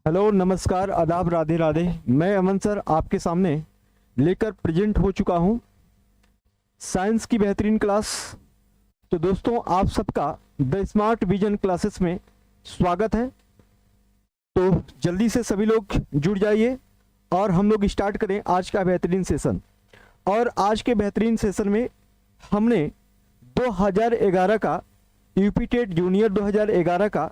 Hello, नमस्कार, आदाब, राधे राधे। मैं अमन सर आपके सामने लेकर प्रेजेंट हो चुका हूं साइंस की बेहतरीन क्लास। तो दोस्तों, आप सबका द स्मार्ट विजन क्लासेस में स्वागत है। तो जल्दी से सभी लोग जुड़ जाइए और हम लोग स्टार्ट करें आज का बेहतरीन सेशन। और आज के बेहतरीन सेशन में हमने 2011 का यूपी टेट जूनियर 2011 का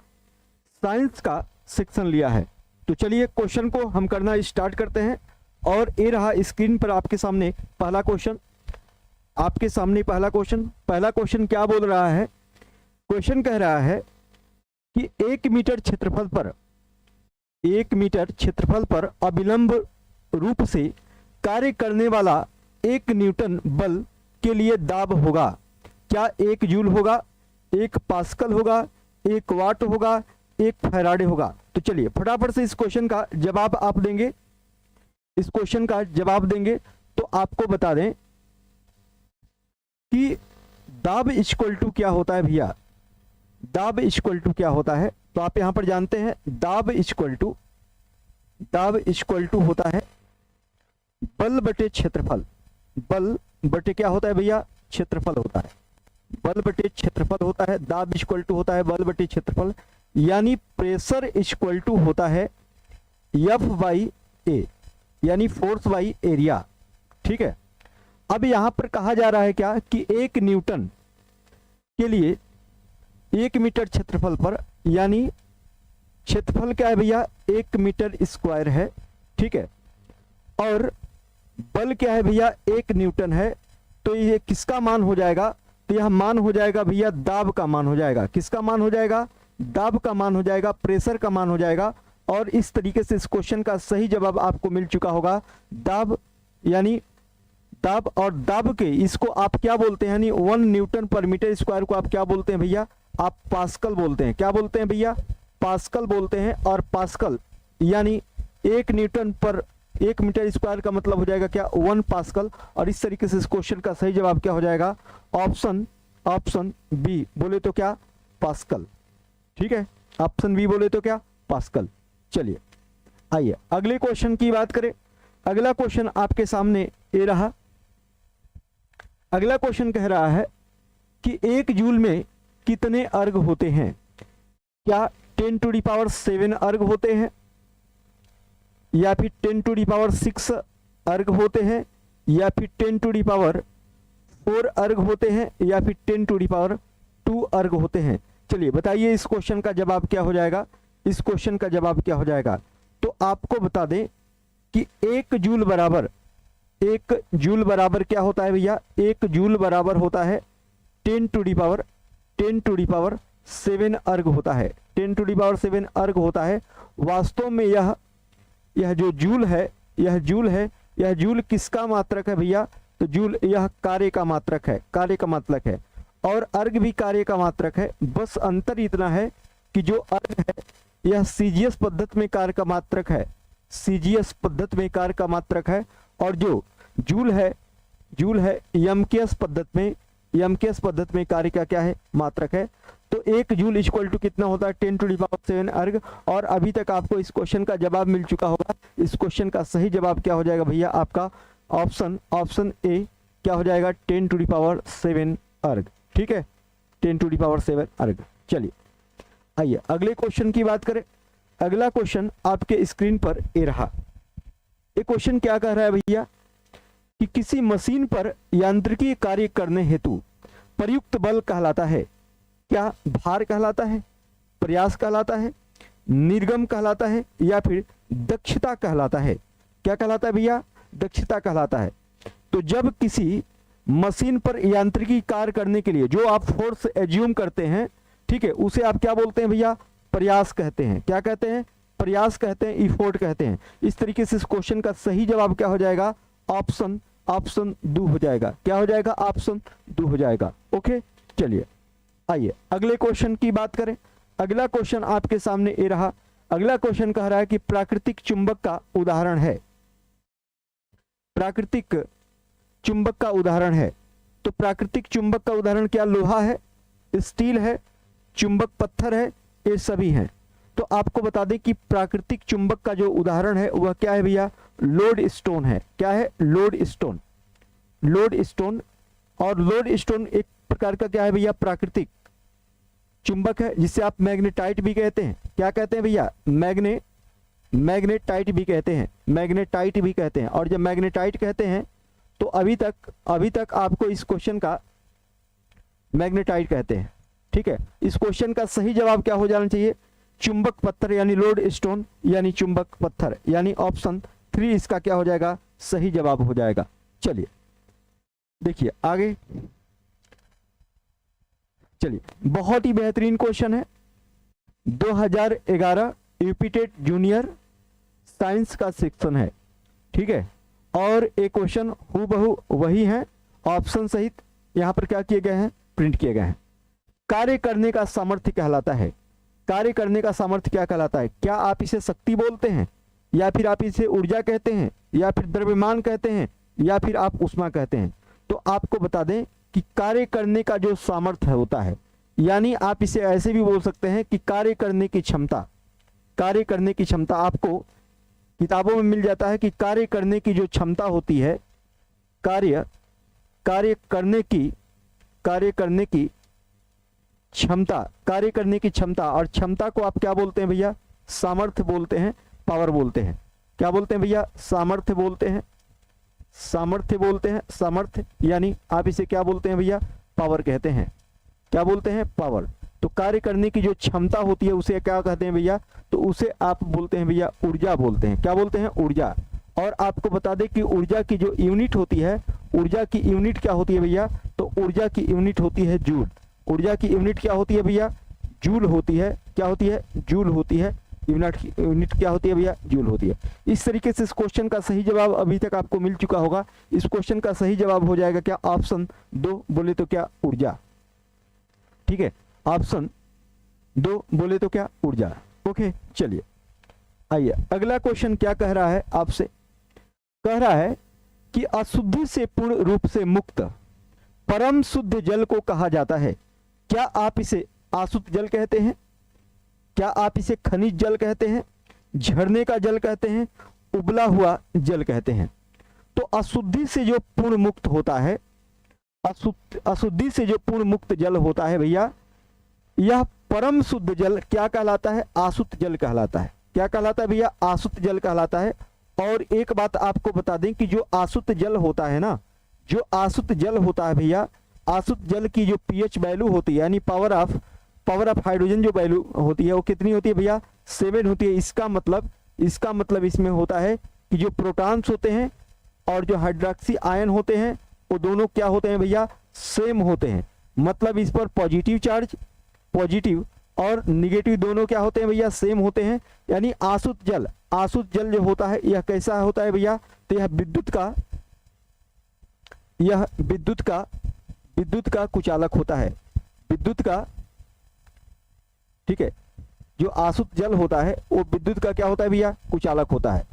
साइंस का सेक्शन लिया है। तो चलिए क्वेश्चन को हम करना स्टार्ट करते हैं। और ये रहा स्क्रीन पर आपके सामने पहला क्वेश्चन। पहला क्वेश्चन क्या बोल रहा है? क्वेश्चन कह रहा है कि 1 मीटर क्षेत्रफल पर अविलंब रूप से कार्य करने वाला 1 न्यूटन बल के लिए दाब होगा। क्या 1 जूल होगा, 1 पास्कल होगा, 1 वाट होगा, 1 फैराडे होगा? तो चलिए फटाफट से इस क्वेश्चन का जवाब आप देंगे। तो आपको बता दें कि दाब इक्वल टू क्या होता है भैया। दाब इक्वल टू क्या होता है? तो आप यहां पर जानते हैं दाब इक्वल टू होता है बल बटे क्षेत्रफल। बल बटे क्या होता है भैया? क्षेत्रफल होता है। बल बटे क्षेत्रफल होता है। दाब इक्वल टू होता है बल बटे क्षेत्रफल, यानी प्रेशर इक्वल टू होता है F बाई ए, यानी फोर्स बाई एरिया। ठीक है। अब यहां पर कहा जा रहा है क्या कि 1 न्यूटन के लिए 1 मीटर क्षेत्रफल पर, यानी क्षेत्रफल क्या है भैया? 1 मीटर स्क्वायर है। ठीक है। और बल क्या है भैया? 1 न्यूटन है। तो ये किसका मान हो जाएगा? तो यह मान हो जाएगा भैया दाब का मान हो जाएगा। किसका मान हो जाएगा? दाब का मान हो जाएगा, प्रेशर का मान हो जाएगा। और इस तरीके से इस क्वेश्चन का सही जवाब आपको मिल चुका होगा। दाब यानी दाब, और दाब के इसको आप क्या बोलते हैं? यानी 1 न्यूटन पर मीटर स्क्वायर को आप क्या बोलते हैं भैया? आप पास्कल बोलते हैं। क्या बोलते हैं भैया? पास्कल बोलते हैं। और पास्कल यानी 1 न्यूटन पर 1 मीटर स्क्वायर का मतलब हो जाएगा क्या? 1 पास्कल। और इस तरीके से इस क्वेश्चन का सही जवाब क्या हो जाएगा? ऑप्शन बी बोले तो क्या? पास्कल। ठीक है। ऑप्शन बी बोले तो क्या? पास्कल। चलिए आइए अगले क्वेश्चन की बात करें। अगला क्वेश्चन आपके सामने ये रहा। अगला क्वेश्चन कह रहा है कि 1 जूल में कितने अर्ग होते हैं? क्या 10⁻7 अर्ग होते हैं, या फिर 10⁻6 अर्ग होते हैं, या फिर 10⁻4 अर्ग होते हैं, या फिर 10⁻2 अर्ग होते हैं? चलिए बताइए इस क्वेश्चन का जवाब क्या हो जाएगा। तो आपको बता दें कि 1 जूल बराबर क्या होता है भैया? 1 जूल बराबर होता है 10⁻7 अर्ग होता है। 10⁻7 अर्ग होता है। वास्तव में यह जो जूल है, यह जूल किसका मात्रक है भैया? तो जूल यह कार्य का मात्रक है। और अर्ग भी कार्य का मात्रक है। बस अंतर इतना है कि जो अर्ग है यह सीजीएस पद्धति में कार्य का मात्रक है। और जो जूल है एमकेएस पद्धति में कार्य का क्या है? मात्रक है। तो 1 जूल इक्वल टू कितना होता है? 10⁻7 अर्ग। और अभी तक आपको इस क्वेश्चन का जवाब मिल चुका होगा। इस क्वेश्चन का सही जवाब क्या हो जाएगा भैया? आपका ऑप्शन ए क्या हो जाएगा? 10⁻7 अर्ग। ठीक है, 10⁻7 अर्ग। चलिए आइए अगले क्वेश्चन की बात करें। अगला क्वेश्चन आपके स्क्रीन पर ये रहा। ये क्वेश्चन क्या कह रहा है भैया कि किसी मशीन पर यांत्रिकी कार्य करने हेतु प्रयुक्त बल कहलाता है क्या? भार कहलाता है, प्रयास कहलाता है, निर्गम कहलाता है, या फिर दक्षता कहलाता है? क्या कहलाता है भैया? दक्षता कहलाता है। तो जब किसी मशीन पर यांत्रिकी कार्य करने के लिए जो आप फोर्स एज्यूम करते हैं, ठीक है, उसे आप क्या बोलते हैं भैया? प्रयास कहते हैं। क्या कहते हैं? प्रयास कहते हैं, इफोर्ट कहते हैं। इस तरीके से इस क्वेश्चन का सही जवाब क्या हो जाएगा? ऑप्शन दो हो जाएगा। क्या हो जाएगा? ऑप्शन 2 हो जाएगा। ओके, चलिए आइए अगले क्वेश्चन की बात करें। अगला क्वेश्चन आपके सामने ये रहा। अगला क्वेश्चन कह रहा है कि प्राकृतिक चुंबक का उदाहरण है। प्राकृतिक चुंबक का उदाहरण है। तो प्राकृतिक चुंबक का उदाहरण क्या? लोहा है, स्टील है, चुंबक पत्थर है, ये सभी हैं। तो आपको बता दें कि प्राकृतिक चुंबक का जो उदाहरण है वह क्या है भैया, लोड स्टोन है। क्या है, लोड स्टोन। लोड स्टोन, और लोड स्टोन एक प्रकार का क्या है भैया, प्राकृतिक चुंबक है, जिसे आप मैग्नेटाइट भी कहते हैं। क्या कहते हैं भैया, मैग्नेटाइट भी कहते हैं, मैग्नेटाइट भी कहते हैं। और जब मैग्नेटाइट कहते हैं तो अभी तक आपको इस क्वेश्चन का मैग्नेटाइट कहते हैं। ठीक है, इस क्वेश्चन का सही जवाब क्या हो जाना चाहिए, चुंबक पत्थर यानी लोड स्टोन यानी चुंबक पत्थर, यानी ऑप्शन 3 इसका क्या हो जाएगा, सही जवाब हो जाएगा। चलिए देखिए आगे, चलिए बहुत ही बेहतरीन क्वेश्चन है, 2011 यूपीटेट जूनियर साइंस का सेक्शन है। ठीक है, और एक क्वेश्चन हूबहू वही है, ऑप्शन सहित यहां पर क्या किए गए हैं, प्रिंट किए गए हैं। कार्य करने का सामर्थ्य कहलाता है, कार्य करने का सामर्थ्य क्या कहलाता है, क्या आप इसे शक्ति बोलते हैं, या फिर आप इसे ऊर्जा कहते हैं, या फिर द्रव्यमान कहते हैं, या फिर आप ऊष्मा कहते हैं। तो आपको बता दें कि कार्य करने का जो सामर्थ्य होता है, यानी आप इसे ऐसे भी बोल सकते हैं कि कार्य करने की क्षमता, कार्य करने की क्षमता आपको किताबों में मिल जाता है कि कार्य करने की जो क्षमता होती है, कार्य करने की क्षमता, कार्य करने की क्षमता, और क्षमता को आप क्या बोलते हैं भैया, सामर्थ्य बोलते हैं, पावर बोलते हैं। क्या बोलते हैं भैया, सामर्थ्य बोलते हैं, सामर्थ्य बोलते हैं, सामर्थ्य, यानी आप इसे क्या बोलते हैं भैया, पावर कहते हैं। क्या बोलते हैं, पावर। तो कार्य करने की जो क्षमता होती है उसे क्या कहते हैं भैया, तो उसे आप बोलते हैं भैया ऊर्जा बोलते हैं। क्या बोलते हैं, ऊर्जा। और आपको बता दें कि ऊर्जा की जो यूनिट होती है, यूनिट क्या होती है भैया, तो ऊर्जा की यूनिट होती है जूल। ऊर्जा की यूनिट क्या होती है भैया, जूल होती है। क्या होती है, जूल होती है। यूनिट क्या होती है भैया, जूल होती है। इस तरीके से इस क्वेश्चन का सही जवाब अभी तक आपको मिल चुका होगा। इस क्वेश्चन का सही जवाब हो जाएगा क्या, ऑप्शन 2 बोले तो क्या, ऊर्जा। ठीक है, ऑप्शन 2 बोले तो क्या, ऊर्जा। ओके, चलिए आइए अगला क्वेश्चन क्या कह रहा है आपसे, कह रहा है कि अशुद्धि से पूर्ण रूप से मुक्त परम शुद्ध जल को कहा जाता है। क्या आप इसे आसुत जल कहते हैं, क्या आप इसे खनिज जल कहते हैं, झरने का जल कहते हैं, उबला हुआ जल कहते हैं। तो अशुद्धि से जो पूर्ण मुक्त होता है, अशुद्धि से जो पूर्ण मुक्त जल होता है भैया, यह परम शुद्ध जल क्या कहलाता है, आसुत जल कहलाता है। क्या कहलाता है भैया, आसुत जल कहलाता है। और एक बात आपको बता दें कि जो आसुत जल होता है ना, जो आसुत जल होता है भैया, आसुत जल की जो पीएच वैल्यू होती है, यानी पावर ऑफ हाइड्रोजन जो वैल्यू होती है वो कितनी होती है भैया, 7 होती है। इसका मतलब इसमें होता है कि जो प्रोटॉन्स होते हैं और जो हाइड्रोक्सी आयन होते हैं वो दोनों क्या होते हैं भैया, सेम होते हैं। मतलब इस पर पॉजिटिव चार्ज, पॉजिटिव और निगेटिव दोनों क्या होते हैं भैया, सेम होते हैं। यानी आसुत जल जो होता है यह कैसा होता है भैया, तो यह विद्युत का कुचालक होता है, विद्युत का। ठीक है, जो आसुत जल होता है वो विद्युत का क्या होता है भैया, कुचालक होता है।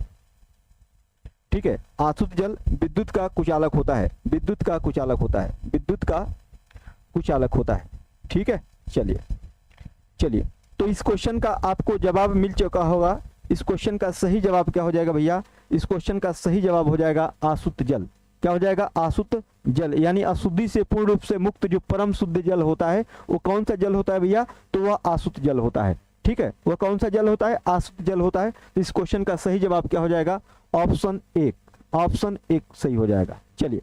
ठीक है, आसुत जल विद्युत का कुचालक होता है, विद्युत का कुचालक होता है, विद्युत का कुचालक होता है। ठीक है, चलिए तो इस क्वेश्चन का आपको जवाब मिल चुका होगा। इस क्वेश्चन का सही जवाब क्या हो जाएगा भैया, इस क्वेश्चन का सही जवाब हो जाएगा आसुत जल। क्या हो जाएगा, आसुत जल। यानी अशुद्धि से पूर्ण रूप से मुक्त जो परम शुद्ध जल होता है वो कौन सा जल होता है भैया, तो वह आसुत जल होता है। ठीक है, वह कौन सा जल होता है, आसुत जल होता है। तो इस क्वेश्चन का सही जवाब क्या हो जाएगा, ऑप्शन 1, ऑप्शन 1 सही हो जाएगा। चलिए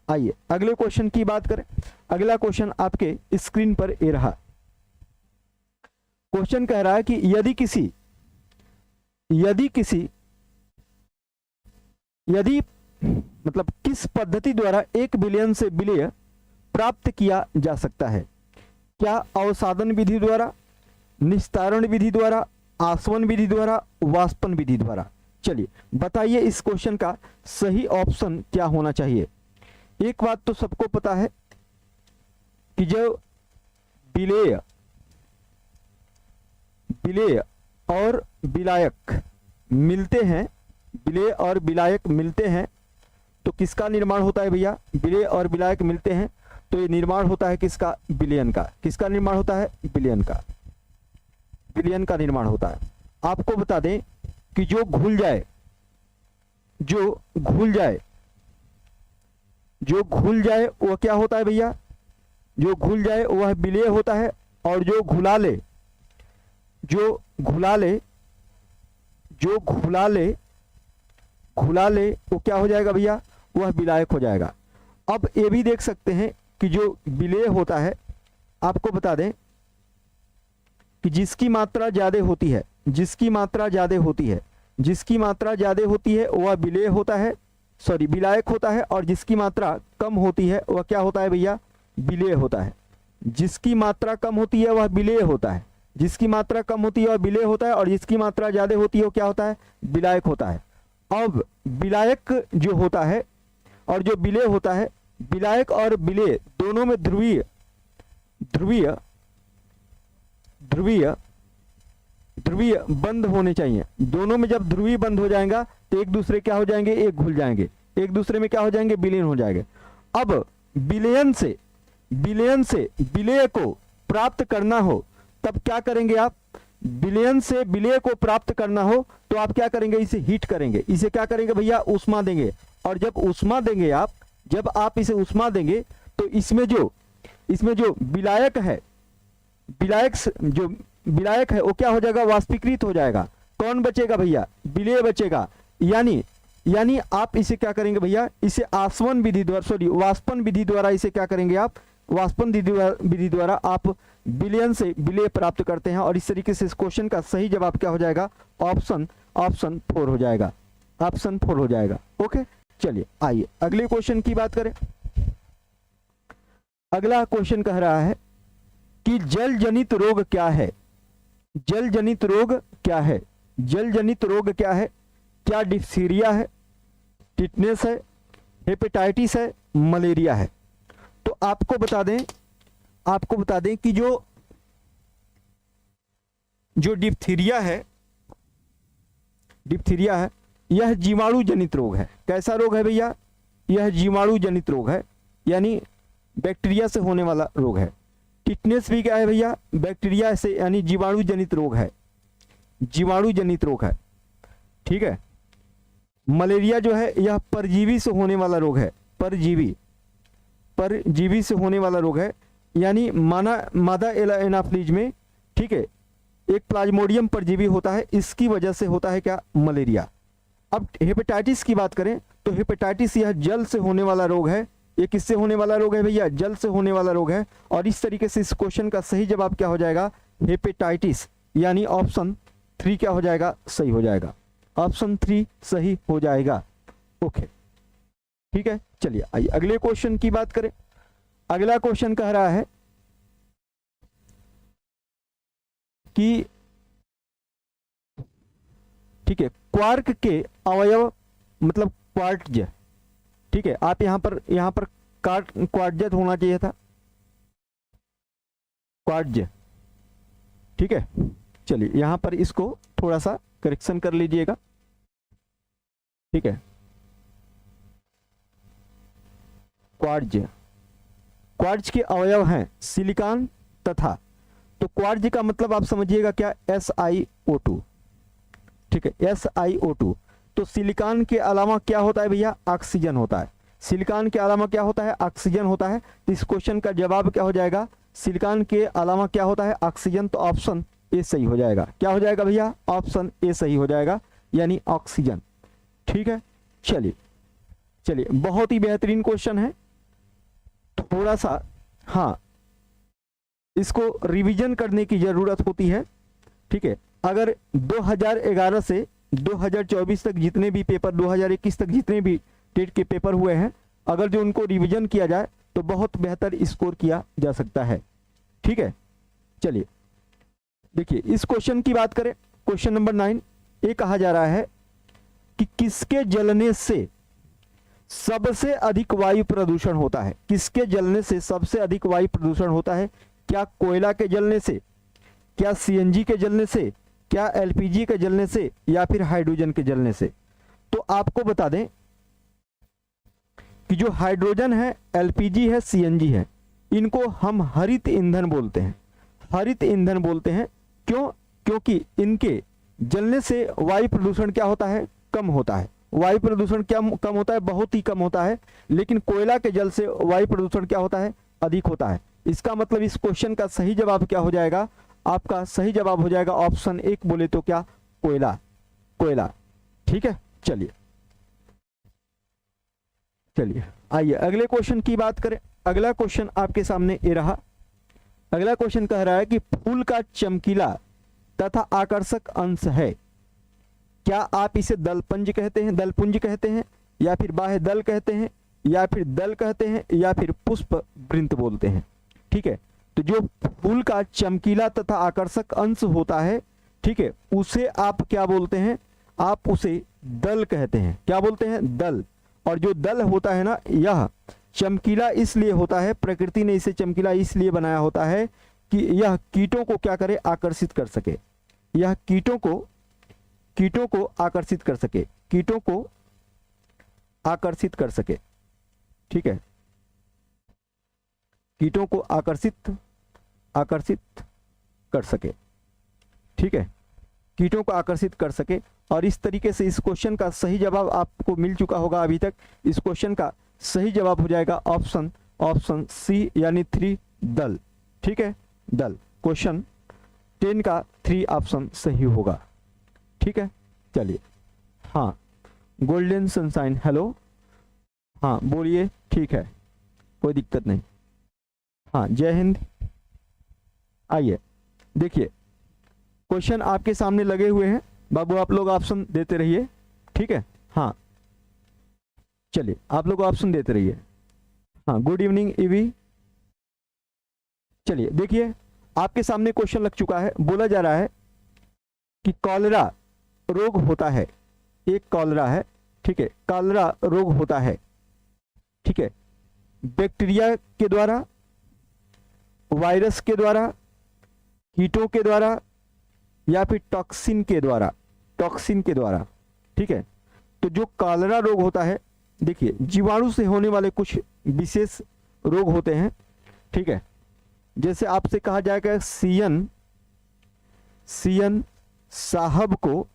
आइए अगले क्वेश्चन की बात करें। अगला क्वेश्चन आपके स्क्रीन पर ये रहा। क्वेश्चन कह रहा है कि यदि मतलब किस पद्धति द्वारा 1 बिलियन से विलय प्राप्त किया जा सकता है। क्या अवसादन विधि द्वारा, निस्तारण विधि द्वारा, आसवन विधि द्वारा, वाष्पन विधि द्वारा। चलिए बताइए इस क्वेश्चन का सही ऑप्शन क्या होना चाहिए। एक बात तो सबको पता है कि जो विलेय और विलायक मिलते हैं, विलेय और विलायक मिलते हैं तो किसका निर्माण होता है भैया, विलेय और विलायक मिलते हैं तो ये निर्माण होता है किसका, विलयन का। किसका निर्माण होता है, विलयन का। विलयन का निर्माण होता है। आपको बता दें कि जो घुल जाए वह क्या होता है भैया, जो घुल जाए वह विलेय होता है, और जो घुला ले वो क्या हो जाएगा भैया, वह विलायक हो जाएगा। अब ये भी देख सकते हैं कि जो विलेय होता है, आपको बता दें कि जिसकी मात्रा ज्यादा होती है वह विलेय होता है, विलायक होता है, और जिसकी मात्रा कम होती है वह क्या होता है भैया, विलेय होता है। जिसकी मात्रा कम होती है वह विलेय होता है, और जिसकी मात्रा ज्यादा होती है वो क्या होता है, विलायक होता है। अब विलायक जो होता है और जो विलेय होता है, विलायक और विलेय दोनों में ध्रुवीय बंद होने चाहिए। दोनों में जब ध्रुवीय बंद हो जाएगा तो एक दूसरे क्या हो जाएंगे, एक घुल जाएंगे, एक दूसरे में क्या हो जाएंगे, विलीन हो जाएंगे। अब विलयन से विलेय को प्राप्त करना हो तब क्या करेंगे आप, विलयन से विलेय को प्राप्त करना हो तो आप क्या करेंगे, इसे हीट करेंगे। इसे क्या करेंगे भैया, ऊष्मा देंगे। और जब ऊष्मा देंगे जब आप इसे ऊष्मा देंगे तो इसमें जो विलायक है वो क्या हो जाएगा, वाष्पीकृत हो जाएगा। कौन बचेगा भैया, विलेय बचेगा। यानी आप इसे क्या करेंगे भैया, इसे वाष्पन विधि द्वारा इसे क्या करेंगे आप, वाष्पन विधि द्वारा आप विलयन से विलेय प्राप्त करते हैं। और इस तरीके से इस क्वेश्चन का सही जवाब क्या हो जाएगा, ऑप्शन 4 हो जाएगा, ऑप्शन 4 हो जाएगा। ओके, चलिए आइए अगले क्वेश्चन की बात करें। अगला क्वेश्चन कह रहा है कि जल जनित रोग क्या है, जल जनित रोग क्या है, क्या डिप्थीरिया है, टिटनेस है, हेपेटाइटिस है, मलेरिया है। तो आपको बता दें कि जो डिप्थीरिया है यह जीवाणु जनित रोग है। कैसा रोग है भैया, यह जीवाणु जनित रोग है, यानी बैक्टीरिया से होने वाला रोग है। टिटनेस भी क्या है भैया, बैक्टीरिया से यानी जीवाणु जनित रोग है, ठीक है। मलेरिया जो है यह परजीवी से होने वाला रोग है, परजीवी से होने वाला रोग है, यानी मादा एनाफ्लीज में, ठीक है, एक प्लाज्मोडियम परजीवी होता है, इसकी वजह से होता है क्या, मलेरिया। अब हेपेटाइटिस की बात करें तो हेपेटाइटिस यह जल से होने वाला रोग है। ये किससे होने वाला रोग है भैया, जल से होने वाला रोग है। और इस तरीके से इस क्वेश्चन का सही जवाब क्या हो जाएगा, हेपेटाइटिस, यानी ऑप्शन 3 क्या हो जाएगा, सही हो जाएगा, ऑप्शन 3 सही हो जाएगा। ओके, ठीक है, चलिए आइए अगले क्वेश्चन की बात करें। अगला क्वेश्चन कह रहा है कि, ठीक है, क्वार्क के अवयव मतलब क्वार्ट्ज, ठीक है, आप यहां पर क्वार्ट्ज होना चाहिए था, क्वार्ट्ज, ठीक है। चलिए यहां पर इसको थोड़ा सा करेक्शन कर लीजिएगा, ठीक है। क्वार्ट्ज के अवयव हैं सिलिकॉन तथा, तो क्वार्ट्ज का मतलब आप समझिएगा क्या, SiO2, ठीक है, SiO2। तो सिलिकॉन के अलावा क्या होता है भैया, ऑक्सीजन होता है। सिलिकॉन के अलावा क्या होता है, ऑक्सीजन होता है। तो इस क्वेश्चन का जवाब क्या हो जाएगा, सिलिकॉन के अलावा क्या होता है, ऑक्सीजन। तो ऑप्शन ए सही हो जाएगा। क्या हो जाएगा भैया, ऑप्शन ए सही हो जाएगा, यानी ऑक्सीजन, ठीक है। चलिए बहुत ही बेहतरीन क्वेश्चन है, थोड़ा सा हाँ इसको रिवीजन करने की जरूरत होती है, ठीक है। अगर 2011 से 2024 तक जितने भी पेपर, 2021 तक जितने भी टेट के पेपर हुए हैं, अगर जो उनको रिवीजन किया जाए तो बहुत बेहतर स्कोर किया जा सकता है, ठीक है। चलिए देखिए इस क्वेश्चन की बात करें, क्वेश्चन नंबर 9, ये कहा जा रहा है कि किसके जलने से सबसे अधिक वायु प्रदूषण होता है, किसके जलने से सबसे अधिक वायु प्रदूषण होता है। क्या कोयला के जलने से, क्या सीएनजी के जलने से, क्या एलपीजी के जलने से, या फिर हाइड्रोजन के जलने से। तो आपको बता दें कि जो हाइड्रोजन है, एलपीजी है, सीएनजी है, इनको हम हरित ईंधन बोलते हैं, हरित ईंधन बोलते हैं। क्यों, क्योंकि इनके जलने से वायु प्रदूषण क्या होता है, कम होता है। वायु प्रदूषण क्या कम होता है, बहुत ही कम होता है। लेकिन कोयला के जल से वायु प्रदूषण क्या होता है, अधिक होता है। इसका मतलब इस क्वेश्चन का सही जवाब क्या हो जाएगा, आपका सही जवाब हो जाएगा ऑप्शन 1 बोले तो क्या, कोयला, कोयला। ठीक है, चलिए चलिए आइए अगले क्वेश्चन की बात करें। अगला क्वेश्चन आपके सामने ये रहा। अगला क्वेश्चन कह रहा है कि फूल का चमकीला तथा आकर्षक अंश है, क्या आप इसे दलपुंज कहते हैं, दलपुंज कहते हैं, या फिर बाह्य दल कहते हैं, या फिर दल कहते हैं, या फिर पुष्प वृंत बोलते हैं। ठीक है, तो जो फूल का चमकीला तथा आकर्षक अंश होता है, ठीक है, उसे आप क्या बोलते हैं, आप उसे दल कहते हैं। क्या बोलते हैं, दल। और जो दल होता है ना, यह चमकीला इसलिए होता है, प्रकृति ने इसे चमकीला इसलिए बनाया होता है कि यह कीटों को क्या करे, आकर्षित कर सके। यह कीटों को आकर्षित कर सके, कीटों को आकर्षित कर सके। ठीक है, कीटों को आकर्षित कर सके। ठीक है, कीटों को आकर्षित कर सके। और इस तरीके से इस क्वेश्चन का सही जवाब आपको मिल चुका होगा अभी तक। इस क्वेश्चन का सही जवाब हो जाएगा ऑप्शन सी यानी 3 दल। ठीक है, दल। क्वेश्चन 10 का 3 ऑप्शन सही होगा। ठीक है, चलिए। हाँ, गोल्डन सनशाइन, हेलो, हाँ बोलिए, ठीक है, कोई दिक्कत नहीं। हाँ, जय हिंद। आइए देखिए, क्वेश्चन आपके सामने लगे हुए हैं बाबू, आप लोग ऑप्शन देते रहिए। ठीक है, हाँ चलिए, आप लोग ऑप्शन देते रहिए। हाँ, गुड इवनिंग ईवी। चलिए देखिए, आपके सामने क्वेश्चन लग चुका है। बोला जा रहा है कि कॉलरा रोग होता है, एक कॉलरा है। ठीक है, कॉलरा रोग होता है, ठीक है, बैक्टीरिया के द्वारा, वायरस के द्वारा, कीटों के द्वारा, या फिर टॉक्सिन के द्वारा, टॉक्सिन के द्वारा। ठीक है, तो जो कॉलरा रोग होता है, देखिए जीवाणु से होने वाले कुछ विशेष रोग होते हैं। ठीक है, जैसे आपसे कहा जाएगा सियन साहब को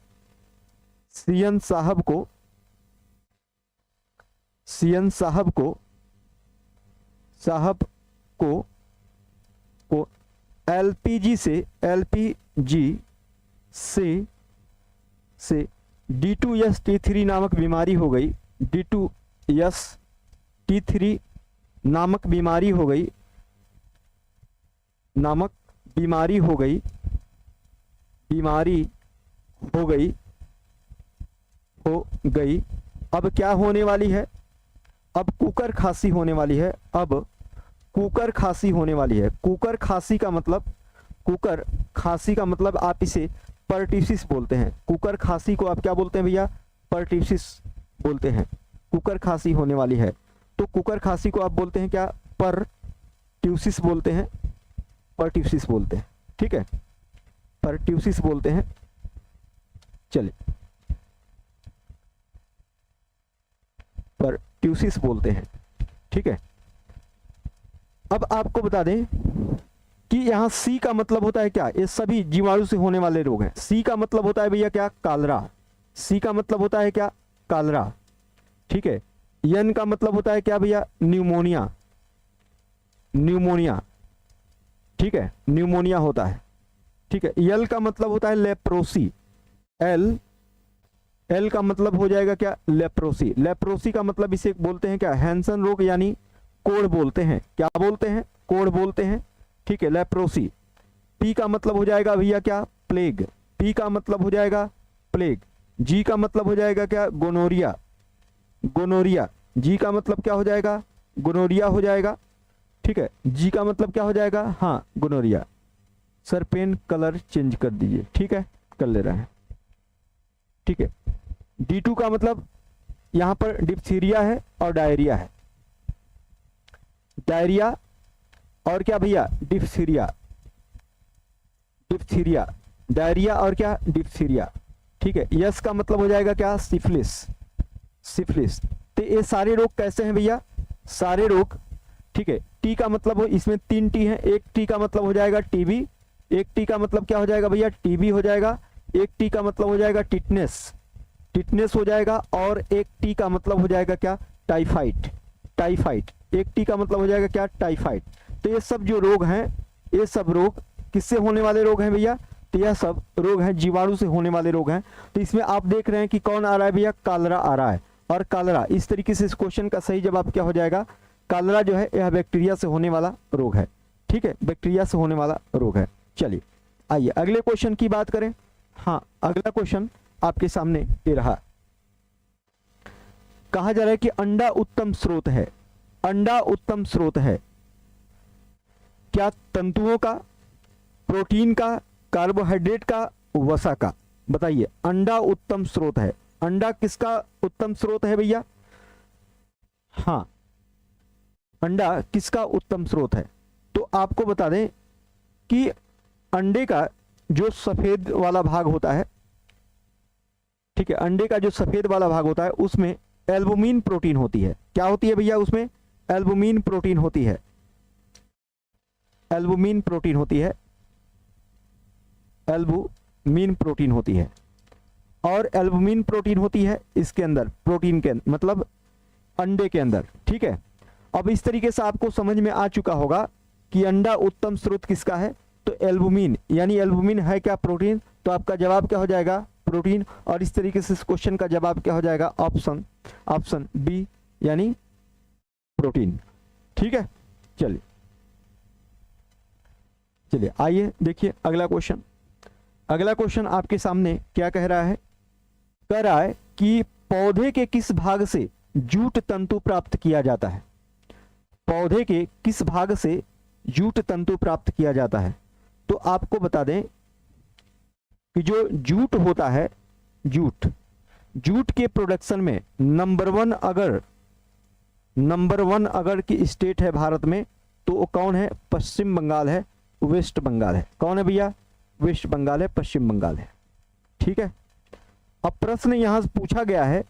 एलपीजी से D2S-T3 नामक बीमारी हो गई, D2S-T3 नामक बीमारी हो गई, अब क्या होने वाली है, अब कुकर खांसी होने वाली है। अब कुकर खांसी होने वाली है। कुकर खांसी का मतलब आप इसे पर्टिसिस बोलते हैं। कुकर खांसी को आप क्या बोलते हैं भैया, पर्टिसिस बोलते हैं। कुकर खांसी होने वाली है, तो कुकर खांसी को आप बोलते हैं क्या, पर्ट्यूसिस बोलते हैं, पर्ट्यूसिस बोलते हैं। ठीक है, पर्ट्यूसिस बोलते हैं। चलिए, पर्ट्यूसिस बोलते हैं। ठीक है, अब आपको बता दें कि यहाँ सी का मतलब होता है क्या, ये सभी जीवाणु से होने वाले रोग हैं। सी का मतलब होता है भैया क्या, कालरा। सी का मतलब होता है क्या, कालरा। ठीक है, एन का मतलब होता है क्या भैया, न्यूमोनिया। ठीक है, न्यूमोनिया होता है। ठीक है, एल का मतलब होता है लेप्रोसी। एल का मतलब हो जाएगा क्या, लेप्रोसी। लेप्रोसी का मतलब इसे बोलते हैं क्या, हैंसन रोग, यानी कोढ़ बोलते हैं। क्या बोलते हैं, कोढ़ बोलते हैं। ठीक है, लेप्रोसी। पी का मतलब हो जाएगा भैया क्या, प्लेग। पी का मतलब हो जाएगा प्लेग। जी का मतलब हो जाएगा क्या, गोनोरिया। जी का मतलब क्या हो जाएगा, गोनोरिया हो जाएगा। ठीक है, जी का मतलब क्या हो जाएगा, हाँ gonorrhoea. Sir pen colour change कर दीजिए। ठीक है, कर ले रहे हैं। ठीक है, D2 का मतलब यहां पर डिप्थीरिया है और डायरिया है। डायरिया और क्या भैया, डिप्थीरिया। डायरिया और क्या, डिप्थीरिया। ठीक है, यस का मतलब हो जाएगा क्या, सिफिलिस। तो ये सारे रोग कैसे हैं भैया, सारे रोग। ठीक है, टी का मतलब हो, इसमें 3 टी है। एक टी का मतलब हो जाएगा टीबी, एक टी का मतलब क्या हो जाएगा भैया, टीबी हो जाएगा। एक टी का मतलब हो जाएगा टिटनेस, टिटनेस हो जाएगा। और एक टी का मतलब हो जाएगा क्या, टाइफाइड, टाइफाइड। एक टी का मतलब हो जाएगा क्या, टाइफाइड। तो ये सब जो रोग हैं, ये सब रोग किससे होने वाले रोग हैं भैया, तो यह सब रोग हैं जीवाणु से होने वाले रोग हैं। तो इसमें आप देख रहे हैं कि कौन आ रहा है भैया, कालरा आ रहा है। और कालरा, इस तरीके से इस क्वेश्चन का सही जवाब क्या हो जाएगा, कालरा जो है यह बैक्टीरिया से होने वाला रोग है। ठीक है, बैक्टीरिया से होने वाला रोग है। चलिए आइए अगले क्वेश्चन की बात करें। हाँ, अगला क्वेश्चन आपके सामने ये रहा। कहा जा रहा है कि अंडा उत्तम स्रोत है, अंडा उत्तम स्रोत है क्या, तंतुओं का, प्रोटीन का, कार्बोहाइड्रेट का, वसा का। बताइए, अंडा उत्तम स्रोत है, अंडा किसका उत्तम स्रोत है भैया, हाँ अंडा किसका उत्तम स्रोत है। तो आपको बता दें कि अंडे का जो सफेद वाला भाग होता है, ठीक है, अंडे का जो सफेद वाला भाग होता है उसमें एल्बुमिन प्रोटीन होती है। क्या होती है भैया, उसमें एल्बुमिन प्रोटीन होती है, एल्बुमिन प्रोटीन होती है, एल्बुमिन प्रोटीन होती है। और एल्बुमिन प्रोटीन होती है इसके अंदर, प्रोटीन के मतलब अंडे के अंदर। ठीक है, अब इस तरीके से आपको समझ में आ चुका होगा कि अंडा उत्तम स्रोत किसका है, तो एल्बुमिन, यानी एल्बुमिन है क्या, प्रोटीन। तो आपका जवाब क्या हो जाएगा, प्रोटीन। और इस तरीके से इस क्वेश्चन का जवाब क्या हो जाएगा, ऑप्शन, ऑप्शन बी यानी प्रोटीन। ठीक है, चलिए चलिए आइए देखिए अगला क्वेश्चन। अगला क्वेश्चन आपके सामने क्या कह रहा है, कह रहा है कि पौधे के किस भाग से जूट तंतु प्राप्त किया जाता है, पौधे के किस भाग से जूट तंतु प्राप्त किया जाता है। तो आपको बता दें कि जो जूट होता है, जूट, जूट के प्रोडक्शन में नंबर वन अगर की स्टेट है भारत में तो वो कौन है, पश्चिम बंगाल है, वेस्ट बंगाल है। कौन है भैया, वेस्ट बंगाल है, पश्चिम बंगाल है। ठीक है, अब प्रश्न यहां पूछा गया है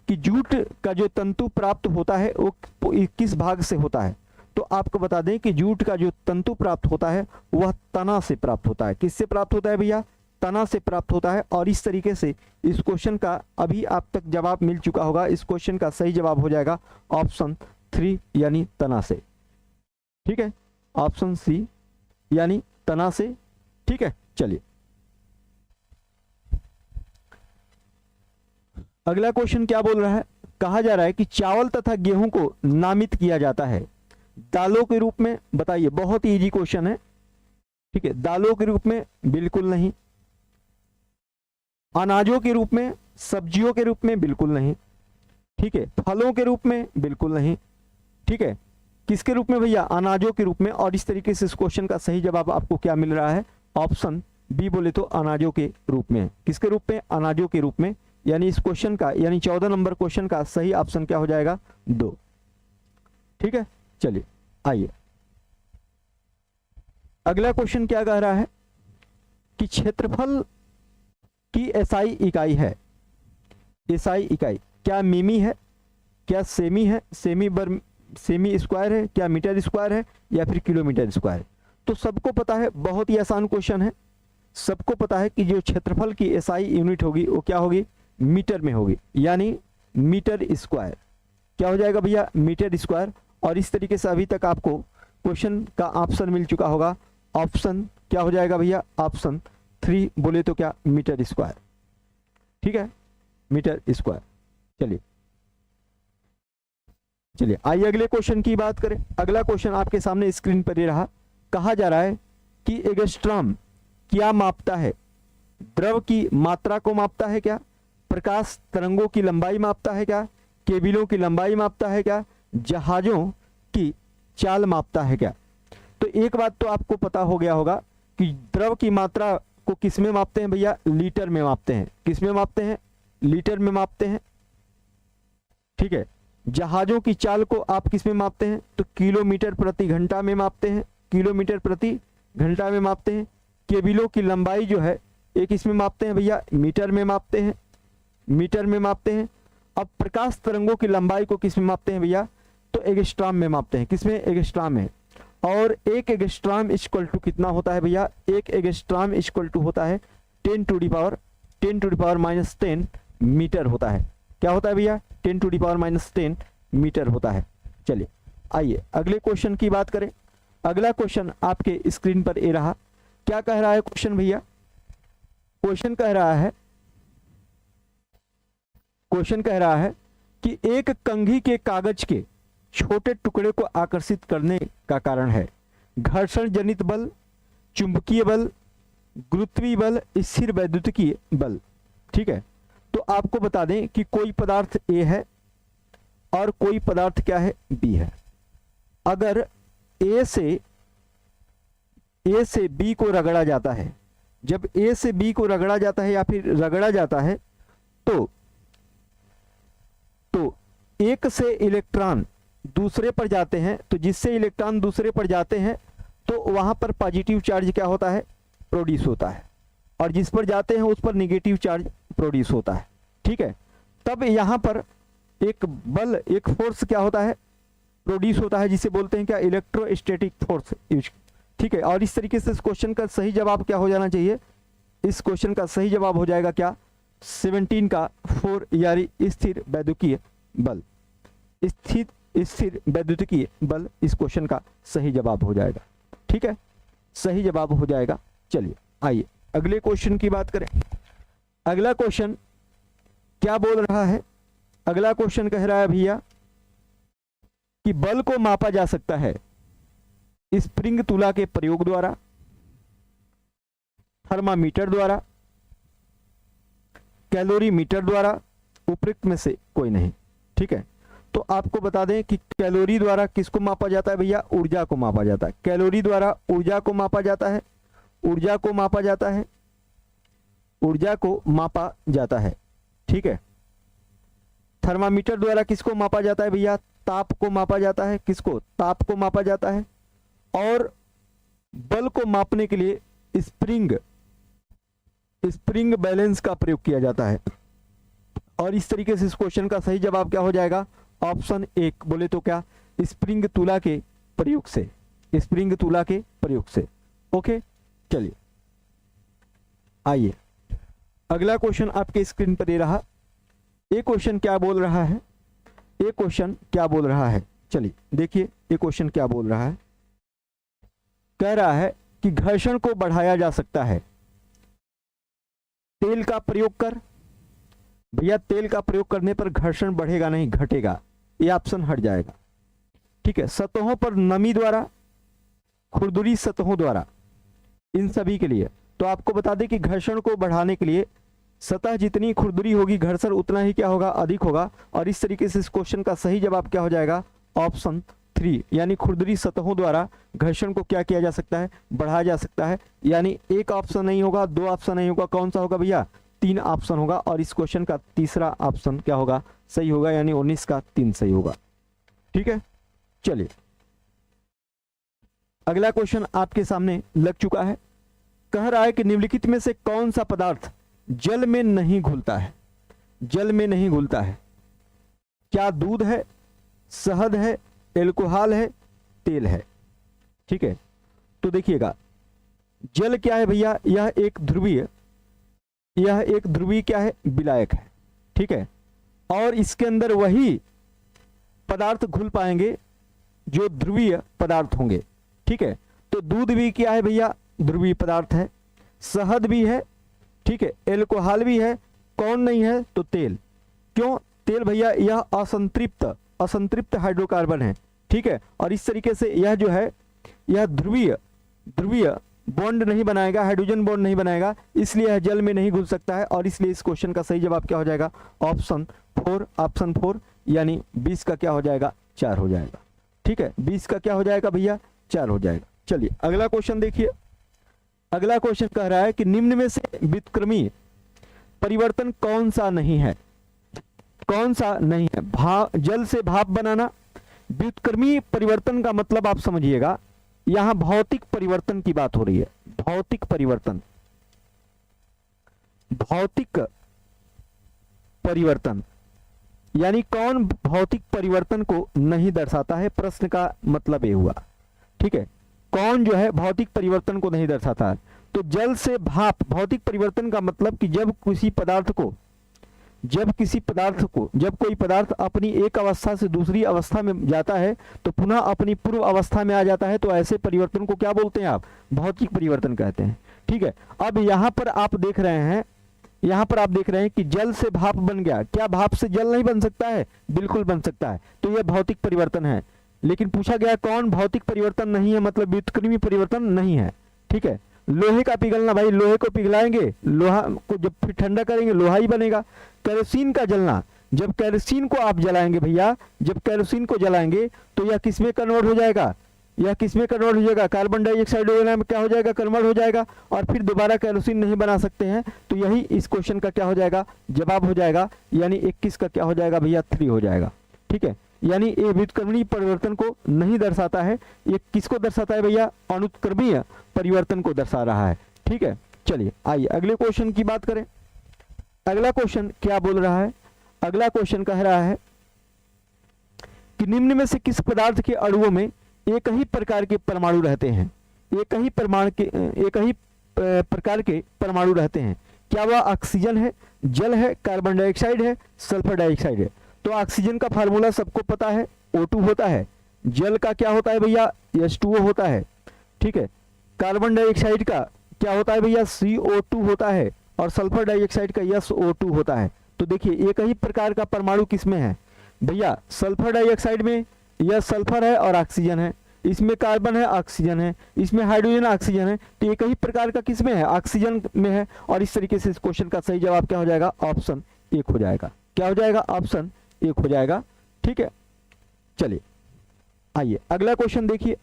कि जूट का जो तंतु प्राप्त होता है वो किस भाग से होता है। तो आपको बता दें कि जूट का जो तंतु प्राप्त होता है वह तना से प्राप्त होता है। किससे प्राप्त होता है भैया, तना से प्राप्त होता है। और इस तरीके से इस क्वेश्चन का अभी आप तक जवाब मिल चुका होगा। इस क्वेश्चन का सही जवाब हो जाएगा ऑप्शन 3 यानी तना से। ठीक है, ऑप्शन सी यानी तना से। ठीक है, चलिए अगला क्वेश्चन क्या बोल रहा है, कहा जा रहा है कि चावल तथा गेहूं को नामित किया जाता है दालों के रूप में। बताइए, बहुत ही इजी क्वेश्चन है। ठीक है, दालों के रूप में बिल्कुल नहीं, अनाजों के रूप में, सब्जियों के रूप में बिल्कुल नहीं। ठीक है, फलों के रूप में बिल्कुल नहीं। ठीक है, किसके रूप में भैया, अनाजों के रूप में। और इस तरीके से इस क्वेश्चन का सही जवाब आपको क्या मिल रहा है, ऑप्शन बी बोले तो अनाजों के रूप में। किसके रूप में, अनाजों के रूप में। यानी इस क्वेश्चन का, यानी 14 नंबर क्वेश्चन का सही ऑप्शन क्या हो जाएगा, 2। ठीक है, चलिए आइए अगला क्वेश्चन क्या कह रहा है कि क्षेत्रफल की एसआई इकाई है, एसआई इकाई क्या मिमी है, क्या सेमी है, सेमी स्क्वायर है, क्या मीटर स्क्वायर है, या फिर किलोमीटर स्क्वायर। तो सबको पता है, बहुत ही आसान क्वेश्चन है। सबको पता है कि जो क्षेत्रफल की एसआई यूनिट होगी वो क्या होगी, मीटर में होगी, यानी मीटर स्क्वायर। क्या हो जाएगा भैया, मीटर स्क्वायर। और इस तरीके से अभी तक आपको क्वेश्चन का ऑप्शन मिल चुका होगा। ऑप्शन क्या हो जाएगा भैया, ऑप्शन 3 बोले तो क्या, मीटर स्क्वायर। ठीक है, मीटर स्क्वायर। चलिए चलिए आइए अगले क्वेश्चन की बात करें। अगला क्वेश्चन आपके सामने स्क्रीन पर ये रहा। कहा जा रहा है कि एंगस्ट्रॉम क्या मापता है, द्रव की मात्रा को मापता है क्या, प्रकाश तरंगों की लंबाई मापता है क्या, केबिलों की लंबाई मापता है क्या, जहाजों की चाल मापता है क्या। तो एक बात तो आपको पता हो गया होगा कि द्रव की मात्रा को किस में मापते हैं भैया, लीटर में मापते हैं। किस में मापते हैं, लीटर में मापते हैं। ठीक है, जहाजों की चाल को आप किस में मापते हैं, तो किलोमीटर प्रति घंटा में मापते हैं, किलोमीटर प्रति घंटा में मापते हैं। केबिलों की लंबाई जो है एक इसमें मापते हैं भैया, मीटर में मापते हैं, मीटर में मापते हैं। अब प्रकाश तरंगों की लंबाई को किस में मापते हैं भैया, तो एंगस्ट्रॉम में मापते हैं। किसमें, एंगस्ट्रॉम में। और एक एंगस्ट्रॉम इक्वल टू कितना होता है भैया, एक एंगस्ट्रॉम इक्वल टू होता है 10⁻⁻10 मीटर होता है। क्या होता है भैया, 10⁻⁻10 मीटर होता है। चलिए आइए अगले क्वेश्चन की बात करें। अगला क्वेश्चन आपके स्क्रीन पर ये रहा। क्या कह रहा है क्वेश्चन भैया, क्वेश्चन कह रहा है कि एक कंघी के कागज के छोटे टुकड़े को आकर्षित करने का कारण है घर्षण जनित बल, चुंबकीय बल, गुरुत्वीय बल, स्थिर वैद्युतिकीय बल। ठीक है, तो आपको बता दें कि कोई पदार्थ ए है और कोई पदार्थ क्या है, बी है। अगर ए से बी को रगड़ा जाता है, जब ए से बी को रगड़ा जाता है या फिर रगड़ा जाता है तो एक से इलेक्ट्रॉन दूसरे पर जाते हैं, तो जिससे इलेक्ट्रॉन दूसरे पर जाते हैं तो वहां पर पॉजिटिव चार्ज क्या होता है, प्रोड्यूस होता है, और जिस पर जाते हैं उस पर नेगेटिव चार्ज प्रोड्यूस होता है। ठीक है, तब यहां पर एक बल, एक फोर्स क्या होता है, प्रोड्यूस होता है, जिसे बोलते हैं क्या, इलेक्ट्रोस्टैटिक फोर्स यूज। ठीक है, और इस तरीके से इस क्वेश्चन का सही जवाब क्या हो जाना चाहिए, इस क्वेश्चन का सही जवाब हो जाएगा क्या, 17 का 4 यानी स्थिर वैद्युतीय बल। स्थिर वैद्युतीय बल इस क्वेश्चन का सही जवाब हो जाएगा। ठीक है, सही जवाब हो जाएगा। चलिए आइए अगले क्वेश्चन की बात करें। अगला क्वेश्चन क्या बोल रहा है, अगला क्वेश्चन कह रहा है भैया कि बल को मापा जा सकता है स्प्रिंग तुला के प्रयोग द्वारा, थर्मामीटर द्वारा, कैलोरीमीटर द्वारा, उपयुक्त में से कोई नहीं। ठीक है, तो आपको बता दें कि कैलोरी द्वारा किसको मापा जाता है भैया, ऊर्जा को मापा जाता है। कैलोरी द्वारा ऊर्जा को मापा जाता है, ऊर्जा को मापा जाता है, ऊर्जा को मापा जाता है। ठीक है, थर्मामीटर द्वारा किसको मापा जाता है भैया, ताप को मापा जाता है, किसको, ताप को मापा जाता है। और बल को मापने के लिए स्प्रिंग बैलेंस का प्रयोग किया जाता है। और इस तरीके से इस क्वेश्चन का सही जवाब क्या हो जाएगा, ऑप्शन 1 बोले तो क्या, स्प्रिंग तुला के प्रयोग से, स्प्रिंग तुला के प्रयोग से। ओके, चलिए आइए अगला क्वेश्चन आपके स्क्रीन पर दे रहा। ये क्वेश्चन क्या बोल रहा है, ये क्वेश्चन क्या बोल रहा है, चलिए देखिए ये क्वेश्चन क्या बोल रहा है। कह रहा है कि घर्षण को बढ़ाया जा सकता है तेल का प्रयोग कर। भैया तेल का प्रयोग करने पर घर्षण बढ़ेगा नहीं, घटेगा, ये ऑप्शन हट जाएगा। ठीक है, सतहों पर नमी द्वारा, खुरदुरी सतहों द्वारा, इन सभी के लिए। तो आपको बता दें कि घर्षण को बढ़ाने के लिए सतह जितनी खुरदुरी होगी घर्षण उतना ही क्या होगा, अधिक होगा। और इस तरीके से इस क्वेश्चन का सही जवाब क्या हो जाएगा, ऑप्शन 3 यानी खुरदुरी सतहों द्वारा घर्षण को क्या किया जा सकता है, बढ़ाया जा सकता है। यानी एक ऑप्शन नहीं होगा, 2 ऑप्शन नहीं होगा, कौन सा होगा भैया, 3 ऑप्शन होगा। और इस क्वेश्चन का तीसरा ऑप्शन क्या होगा, सही होगा, यानी 19 का 3 सही होगा। ठीक है, चलिए अगला क्वेश्चन आपके सामने लग चुका है। कह रहा है कि निम्नलिखित में से कौन सा पदार्थ जल में नहीं घुलता है, जल में नहीं घुलता है। क्या दूध है, शहद है, एल्कोहल है, तेल है। ठीक है, तो देखिएगा जल क्या है भैया, यह एक ध्रुवीय क्या है, विलायक है। ठीक है, और इसके अंदर वही पदार्थ घुल पाएंगे जो ध्रुवीय पदार्थ होंगे। ठीक है, तो दूध भी क्या है भैया, ध्रुवीय पदार्थ है, शहद भी है, ठीक है, एल्कोहल भी है, कौन नहीं है, तो तेल। क्यों, तेल भैया यह असंतृप्त हाइड्रोकार्बन है। ठीक है, और इस तरीके से यह जो है यह ध्रुवीय बॉन्ड नहीं बनाएगा, हाइड्रोजन बॉन्ड नहीं बनाएगा, इसलिए यह जल में नहीं घुल सकता है। और इसलिए इस क्वेश्चन का सही जवाब क्या हो जाएगा, ऑप्शन 4 यानी 20 का क्या हो जाएगा, 4 हो जाएगा। ठीक है, 20 का क्या हो जाएगा भैया, 4 हो जाएगा। चलिए अगला क्वेश्चन देखिए। अगला क्वेश्चन कह रहा है कि निम्न में से व्युत्क्रमीय परिवर्तन कौन सा नहीं है, कौन सा नहीं है। जल से भाप बनाना। व्युत्क्रमीय परिवर्तन का मतलब आप समझिएगा, यहां भौतिक परिवर्तन की बात हो रही है, भौतिक परिवर्तन, भौतिक परिवर्तन यानी कौन भौतिक परिवर्तन को नहीं दर्शाता है, प्रश्न का मतलब ये हुआ। ठीक है। कौन जो है भौतिक परिवर्तन को नहीं दर्शाता है। तो जल से भाप, भौतिक परिवर्तन का मतलब कि जब कोई पदार्थ अपनी एक अवस्था से दूसरी अवस्था में जाता है तो पुनः अपनी पूर्व अवस्था में आ जाता है, तो ऐसे परिवर्तन को क्या बोलते हैं आप, भौतिक परिवर्तन कहते हैं। ठीक है। अब यहाँ पर आप देख रहे हैं कि जल से भाप बन गया। क्या भाप से जल नहीं बन सकता है? बिल्कुल बन सकता है। तो यह भौतिक परिवर्तन है। लेकिन पूछा गया कौन भौतिक परिवर्तन नहीं है, मतलब व्युत्क्रमी परिवर्तन नहीं है। ठीक है। लोहे का पिघलना, भाई लोहे को पिघलाएंगे, लोहा को जब फिर ठंडा करेंगे लोहा ही बनेगा। केरोसिन का जलना, जब केरोसिन को आप जलाएंगे भैया, जब केरोसिन को जलाएंगे तो यह किसमें कन्वर्ट हो जाएगा, कार्बन डाइऑक्साइड में क्या हो जाएगा, कन्वर्ट हो जाएगा, और फिर दोबारा केरोसिन नहीं बना सकते हैं। तो यही इस क्वेश्चन का क्या हो जाएगा, जवाब हो जाएगा। यानी 21 का क्या हो जाएगा भैया, 3 हो जाएगा। ठीक है। यानी ये व्युत्क्रमणीय परिवर्तन को नहीं दर्शाता है, ये किसको दर्शाता है भैया, अनुत्क्रमणीय परिवर्तन को दर्शा रहा है। ठीक है। चलिए आइए अगले क्वेश्चन की बात करें। अगला क्वेश्चन क्या बोल रहा है, अगला क्वेश्चन कह रहा है कि निम्न में से किस पदार्थ के अणुओं में एक ही प्रकार के परमाणु रहते हैं, एक ही प्रकार के परमाणु रहते हैं। क्या वह ऑक्सीजन है, जल है, कार्बन डाइऑक्साइड है, सल्फर डाइऑक्साइड है। तो ऑक्सीजन का फार्मूला सबको पता है, O2 होता है। जल का क्या होता है भैया, H2O होता है। ठीक है। कार्बन डाइऑक्साइड का क्या होता है भैया, CO2 होता है, और सल्फर डाइऑक्साइड का SO2 होता है। तो देखिए एक ही प्रकार का परमाणु किसमें है भैया, सल्फर डाइऑक्साइड में यह सल्फर है और ऑक्सीजन है, इसमें कार्बन है, ऑक्सीजन है, इसमें हाइड्रोजन, ऑक्सीजन है। तो एक ही प्रकार का किसमें है, ऑक्सीजन में है। और इस तरीके से इस क्वेश्चन का सही जवाब क्या हो जाएगा, ऑप्शन 1 हो जाएगा। क्या हो जाएगा, ऑप्शन 1 हो जाएगा। ठीक है। चलिए आइए अगला क्वेश्चन देखिए।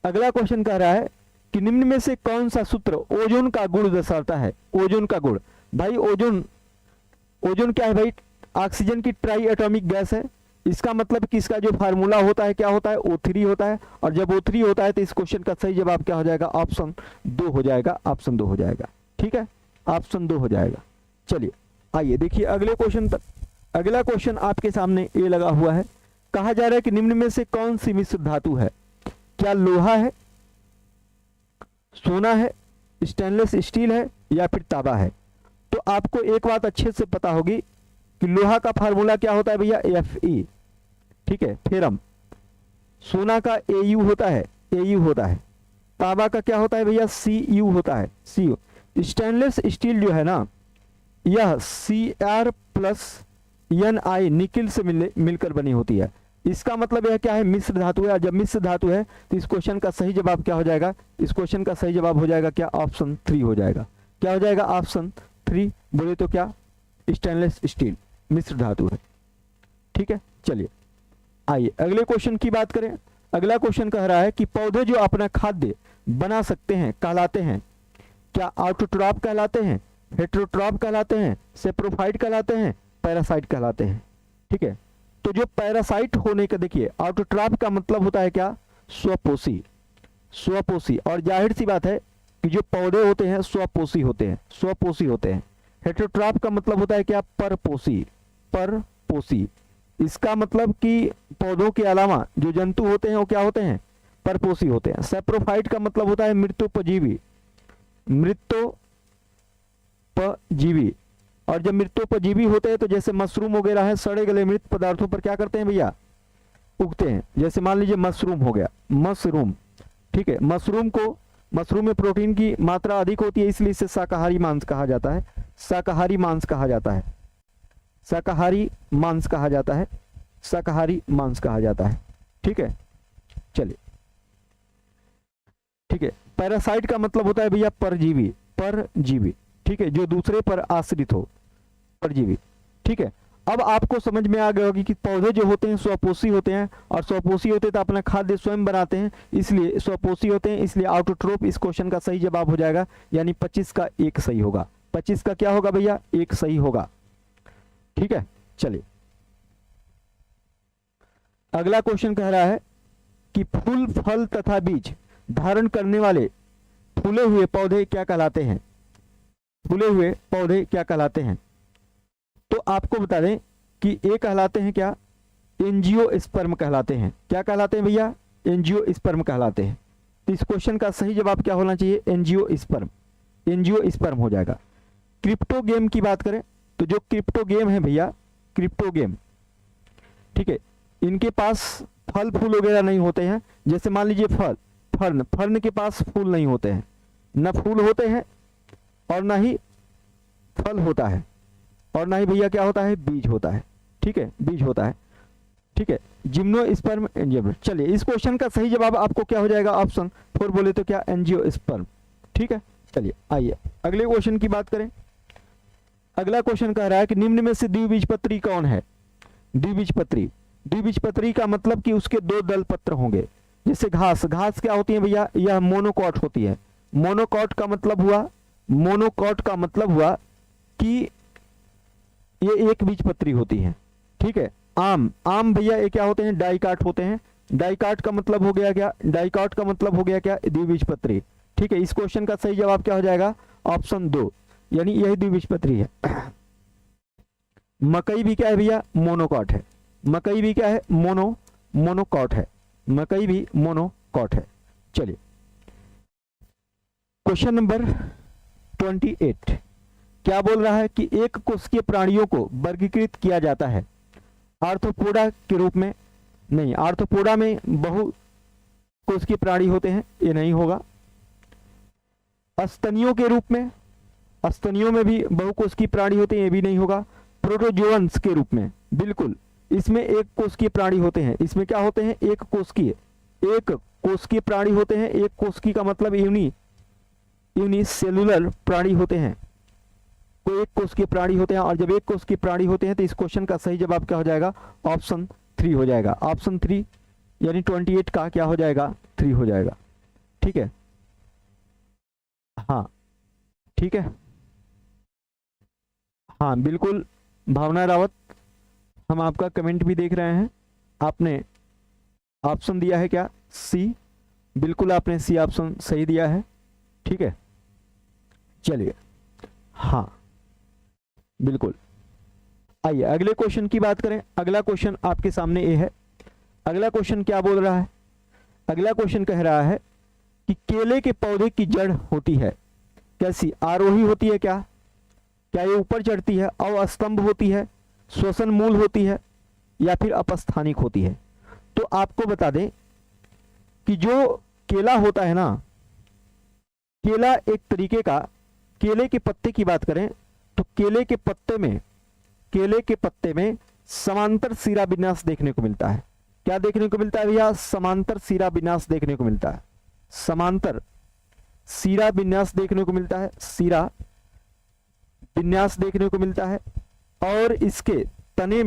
अगला क्वेश्चन कह रहा है कि निम्न में से कौन सा सूत्र ओजोन का गुण दर्शाता है। ओजोन का गुण, भाई ओजोन क्या है भाई, ऑक्सीजन की ट्राई एटॉमिक गैस है। इसका मतलब कि इसका जो फार्मूला होता है क्या होता है, O3 होता है। और जब O3 होता है तो इस क्वेश्चन का सही जवाब क्या हो जाएगा, ऑप्शन 2 हो जाएगा, ऑप्शन 2 हो जाएगा। ठीक है, ऑप्शन 2 हो जाएगा। चलिए आइए देखिए अगले क्वेश्चन पर। अगला क्वेश्चन आपके सामने ये लगा हुआ है। कहा जा रहा है कि निम्न में से कौन सी मिश्र धातु है। क्या लोहा है, सोना है, स्टेनलेस स्टील है, या फिर तांबा है। तो आपको एक बात अच्छे से पता होगी कि लोहा का फार्मूला क्या होता है भैया, Fe। ठीक है, फेरम। सोना का Au होता है, तांबा का क्या होता है भैया, Cu होता है, Cu। स्टेनलेस स्टील जो है ना, यह Cr+Ni निकिल से मिलकर बनी होती है। इसका मतलब यह क्या है, मिश्र धातु है। और जब मिश्र धातु है तो इस क्वेश्चन का सही जवाब क्या हो जाएगा, इस क्वेश्चन का सही जवाब हो जाएगा क्या, ऑप्शन 3 हो जाएगा। क्या हो जाएगा, ऑप्शन 3। बोले तो क्या, स्टेनलेस स्टील मिश्र धातु है। ठीक है। चलिए आइए अगले क्वेश्चन की बात करें। अगला क्वेश्चन कह रहा है कि पौधे जो अपना खाद्य बना सकते हैं कहलाते हैं, क्या ऑटोट्रॉफ कहलाते हैं, हेटेरोट्रॉफ कहलाते हैं, सेप्रोफाइट कहलाते हैं, पैरासाइट कहलाते हैं। ठीक है। तो जो पैरासाइट होने का, देखिए ऑटोट्रॉफ का मतलब होता है क्या, स्वपोषी। और जाहिर सी बात है कि जो पौधे होते हैं स्वपोषी होते हैं। हेटेरोट्रॉफ का मतलब होता है क्या, परपोषी। इसका मतलब कि पौधों के अलावा जो जंतु होते हैं वो क्या होते हैं, परपोषी होते हैं। सेप्रोफाइट का मतलब होता है मृत्योपजीवी। और जब मृत्योपजीवी होते हैं तो जैसे मशरूम वगैरह है, सड़े गले मृत पदार्थों पर क्या करते हैं भैया, उगते हैं। जैसे मान लीजिए मशरूम हो गया, मशरूम। ठीक है। मशरूम में प्रोटीन की मात्रा अधिक होती है, इसलिए इसे शाकाहारी मांस कहा जाता है। शाकाहारी मांस कहा जाता है। ठीक है। चलिए ठीक है। पैरासाइट का मतलब होता है भैया परजीवी। ठीक है, जो दूसरे पर आश्रित हो, परजीवी। ठीक है। अब आपको समझ में आ गया होगी कि पौधे जो होते हैं स्वपोषी होते हैं, और स्वपोषी होते हैं तो अपना खाद्य स्वयं बनाते हैं, इसलिए स्वपोषी होते हैं, इसलिए ऑटोट्रोफ इस क्वेश्चन का सही जवाब हो जाएगा। यानी 25 का 1 सही होगा। 25 का क्या होगा भैया, 1 सही होगा। ठीक है। चलिए अगला क्वेश्चन कह रहा है कि फूल, फल तथा बीज धारण करने वाले फूले हुए पौधे क्या कहलाते हैं। तो आपको बता दें कि ये कहलाते हैं क्या, एंजियोस्पर्म कहलाते हैं। क्या कहलाते हैं भैया, एंजियोस्पर्म कहलाते हैं। तो इस क्वेश्चन का सही जवाब क्या होना चाहिए? एंजियोस्पर्म, एंजियोस्पर्म हो जाएगा। क्रिप्टोगेम की बात करें तो जो क्रिप्टोगेम है भैया, क्रिप्टोगेम, ठीक है, इनके पास फल फूल वगैरह नहीं होते हैं। जैसे मान लीजिए फर्न, फर्न के पास फूल नहीं होते हैं, न फूल होते हैं और ना ही फल होता है, और ना ही भैया क्या होता है? बीज होता है, ठीक है, बीज होता है, ठीक है। Gymnosperm, angiosperm. चलिए इस क्वेश्चन का सही जवाब आपको क्या हो जाएगा? ऑप्शन 4 बोले तो क्या? एंजियोस्पर्म, ठीक है। चलिए आइए अगले क्वेश्चन की बात करें। अगला क्वेश्चन कह रहा है कि निम्न में से द्विबीजपत्री कौन है? द्विबीजपत्री, द्विबीजपत्री का मतलब कि उसके 2 दल पत्र होंगे। जैसे घास, घास क्या होती है भैया? यह मोनोकॉट होती है। मोनोकॉट का मतलब हुआ, मोनोकॉट का मतलब हुआ कि ये एक बीजपत्री होती है, ठीक है। आम, आम भैया ये क्या होते हैं? डाइकाट होते हैं। डाइकाट का मतलब हो गया क्या? डाइकाट का मतलब हो गया क्या? द्विबीजपत्री, ठीक है। इस क्वेश्चन का सही जवाब क्या हो जाएगा? ऑप्शन 2, यानी यही द्विबीजपत्री है। मकई भी क्या है भैया? मोनोकॉट है। मकई भी क्या है? मोनोकॉट है। मकई भी मोनोकॉट है। चलिए क्वेश्चन नंबर 28 क्या बोल रहा है कि एक कोशिकीय प्राणियों को वर्गीकृत किया जाता है आर्थ्रोपोडा के रूप में। नहीं, आर्थ्रोपोडा में बहु कोशिकीय प्राणी होते हैं, ये नहीं होगा। स्तनियों के रूप में, स्तनियों में भी बहुकोशिकीय प्राणी होते हैं, ये भी नहीं होगा। प्रोटोजोअन्स के रूप में, बिल्कुल, इसमें एक कोशिकीय प्राणी होते हैं। इसमें क्या होते हैं? एक कोशिकीय प्राणी होते हैं। एक कोशिकीय का मतलब यूनिसेलुलर प्राणी होते हैं। कोई एक कोशिकीय प्राणी होते हैं, और जब एक कोशिकीय प्राणी होते हैं तो इस क्वेश्चन का सही जवाब क्या हो जाएगा? ऑप्शन 3 हो जाएगा। ऑप्शन 3 यानी 28 का क्या हो जाएगा? 3 हो जाएगा, ठीक है। हाँ ठीक है, हाँ बिल्कुल भावना रावत, हम आपका कमेंट भी देख रहे हैं। आपने ऑप्शन दिया है क्या? सी, बिल्कुल आपने सी ऑप्शन सही दिया है, ठीक है। चलिए हाँ बिल्कुल, आइए अगले क्वेश्चन की बात करें। अगला क्वेश्चन आपके सामने ये है। अगला क्वेश्चन क्या बोल रहा है? अगला क्वेश्चन कह रहा है कि केले के पौधे की जड़ होती है कैसी? आरोही होती है क्या? क्या ये ऊपर चढ़ती है? अवस्तंभ होती है? श्वसन मूल होती है? या फिर अपस्थानिक होती है? तो आपको बता दें कि जो केला होता है ना, केला एक तरीके का, केले के पत्ते की बात करें तो केले के पत्ते में समांतर सिरा विन्यास देखने को मिलता है। क्या देखने को मिलता है भैया? समांतर सिरा विन्यास देखने को मिलता है। समांतर सिरा विन्यास देखने को मिलता है, सिरा विन्यास देखने को मिलता है। और इसके तने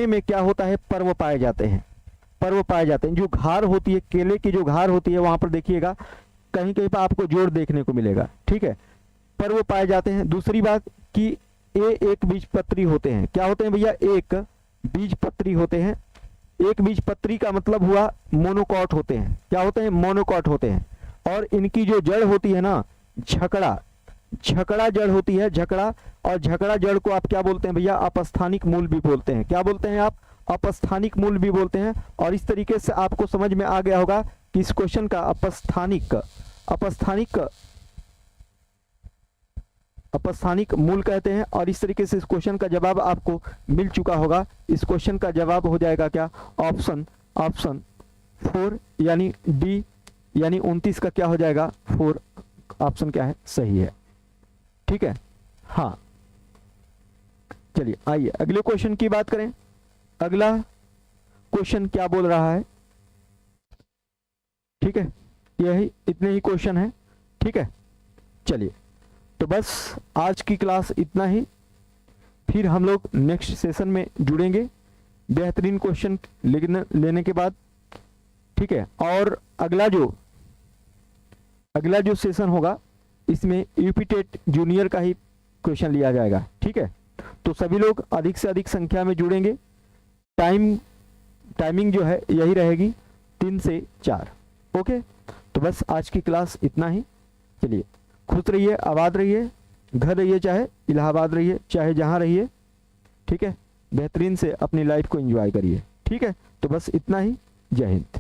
में क्या होता है? पर्व पाए जाते हैं, पर्व पाए जाते हैं। जो घार होती है, केले की जो घार होती है, वहां पर देखिएगा कहीं कहीं पर आपको जोड़ देखने को मिलेगा, ठीक है, पर्व पाए जाते हैं। दूसरी बात कि ये एक बीजपत्री होते हैं। क्या होते हैं भैया? एक बीजपत्री होते हैं। एक बीजपत्री का मतलब हुआ मोनोकॉट होते हैं। क्या होते हैं? मोनोकॉट होते हैं। और इनकी जो जड़ होती है ना, झकड़ा जड़ होती है, झकड़ा। और झकड़ा जड़ को आप क्या बोलते हैं भैया? अपस्थानिक मूल भी बोलते हैं। क्या बोलते हैं आप? अपस्थानिक मूल भी बोलते हैं। और इस तरीके से आपको समझ में आ गया होगा कि इस क्वेश्चन का अपस्थानिक मूल कहते हैं। और इस तरीके से इस क्वेश्चन का जवाब आपको मिल चुका होगा। इस क्वेश्चन का जवाब हो जाएगा क्या? ऑप्शन 4 यानी डी, यानी 29 का क्या हो जाएगा? 4 ऑप्शन क्या है? सही है, ठीक है। हाँ चलिए आइए अगले क्वेश्चन की बात करें। अगला क्वेश्चन क्या बोल रहा है? ठीक है, यही इतने ही क्वेश्चन है, ठीक है। चलिए तो बस आज की क्लास इतना ही। फिर हम लोग नेक्स्ट सेशन में जुड़ेंगे बेहतरीन क्वेश्चन लेने के बाद, ठीक है। और अगला जो सेशन होगा इसमें यूपी टेट जूनियर का ही क्वेश्चन लिया जाएगा, ठीक है। तो सभी लोग अधिक से अधिक संख्या में जुड़ेंगे। टाइमिंग जो है यही रहेगी 3 से 4। ओके, तो बस आज की क्लास इतना ही। चलिए खुश रहिए, आबाद रहिए, घर रहिए, चाहे इलाहाबाद रहिए, चाहे जहाँ रहिए, ठीक है। बेहतरीन से अपनी लाइफ को एंजॉय करिए, ठीक है। तो बस इतना ही। जय हिंद।